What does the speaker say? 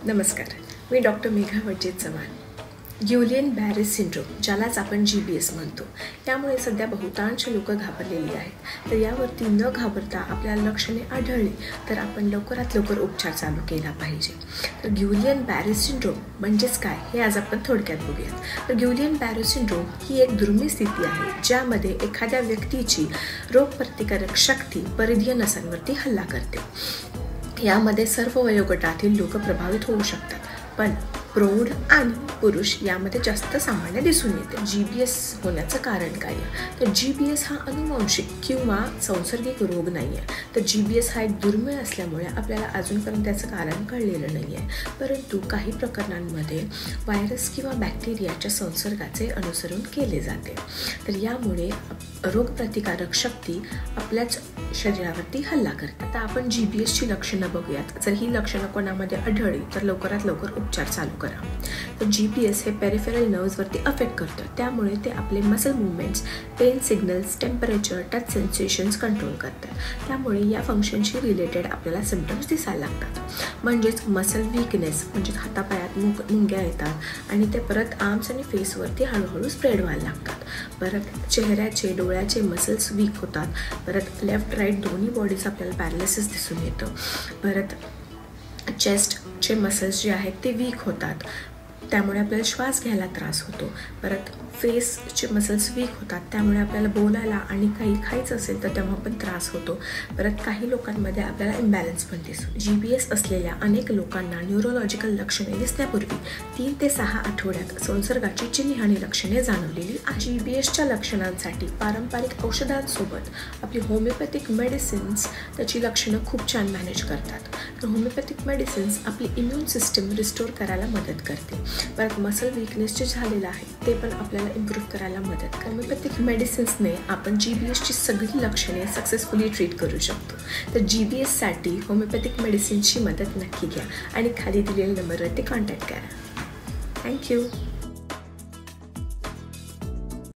नमस्कार, मी डॉक्टर मेघा वैद्य चव्हाण. ग्युलियन-बॅरे सिंड्रोम, ज्यालाच आपण GBS म्हणतो, त्यामुळे सध्या बहुतांश लोक घाबरलेली आहेत. तर यावरती न घाबरता आपल्याला लक्षणे आढळली तर आपण लवकरात लवकर उपचार चालू केला पाहिजे. तर ग्युलियन-बॅरे सिंड्रोम म्हणजेच काय हे आज आपण थोडक्यात बघूयात. तर ग्युलियन-बॅरे सिंड्रोम ही एक दुर्मिळ स्थिती आहे ज्यामध्ये एखाद्या व्यक्तीची रोगप्रतिकारक शक्ती परिधीय नसांवरती हल्ला करते. यामध्ये सर्व वयोगटातील लोक प्रभावित होऊ शकतात, पण प्रौढ आणि पुरुष यामध्ये जास्त सामान्य दिसून येते. GBS होण्याचं कारण काय आहे? तर GBS हा अनुवांशिक किंवा संसर्गिक रोग नाही आहे. तर GBS हा एक दुर्मिळ असल्यामुळे आपल्याला अजूनपर्यंत त्याचं कारण कळलेलं नाही आहे. परंतु काही प्रकरणांमध्ये व्हायरस किंवा बॅक्टेरियाच्या संसर्गाचे अनुसरण केले जाते. तर यामुळे रोगप्रतिकारक शक्ती आपल्याच शरीरावरती हल्ला करते. आता आपण GBSची लक्षणं बघूयात. जर ही लक्षणं कोणामध्ये आढळली तर लवकरात लवकर उपचार चालू करा. तर GBS हे पेरिफेरल नर्व्सवरती अफेक्ट करतं. त्यामुळे ते आपले muscle movements, pain signals, temperature, touch sensations control करतात. त्यामुळे या फंक्शनशी रिलेटेड आपल्याला सिम्पटम्स दिसायला लागतात. म्हणजेच मसल वीकनेस, म्हणजेच हातापायात मुंग्या येतात आणि ते परत आर्म्स आणि फेसवरती हळूहळू स्प्रेड व्हायला लागतात. परत चेहऱ्याचे, डोळ्याचे मसल्स वीक होतात. परत लेफ्ट राईट दोन्ही बॉडीज आपल्याला पॅरालिसिस दिसून येतं. परत चेस्टचे मसल्स जे आहेत ते वीक होतात, त्यामुळे आपल्याला श्वास घ्यायला त्रास होतो. परत फेसचे मसल्स वीक होतात, त्यामुळे आपल्याला बोलायला आणि काही खायचं असेल तर तेव्हा पण त्रास होतो. परत काही लोकांमध्ये आपल्याला इम्बॅलन्स पण दिसतो. GBS असलेल्या अनेक लोकांना न्यूरोलॉजिकल लक्षणे दिसण्यापूर्वी 3 ते 6 आठवड्यात संसर्गाची चिन्हहानी लक्षणे जाणवलेली आहेत. GBSच्या लक्षणांसाठी पारंपरिक औषधांसोबत आपली होमिओपॅथिक मेडिसिन्स त्याची लक्षणं खूप छान मॅनेज करतात. तर होमिओपॅथिक मेडिसिन्स आपली इम्युन सिस्टीम रिस्टोर करायला मदत करते. परत मसल वीकनेस जे झालेलं आहे ते पण आपल्याला इम्प्रूव्ह करायला मदत करते. होमिओपॅथिक मेडिसिन्सने आपण GBSची सगळी लक्षणे सक्सेसफुली ट्रीट करू शकतो. तर GBSसाठी होमिओपॅथिक मेडिसिन्सची मदत नक्की घ्या आणि खाली दिलेल्या नंबरवरती कॉन्टॅक्ट करा. थँक्यू.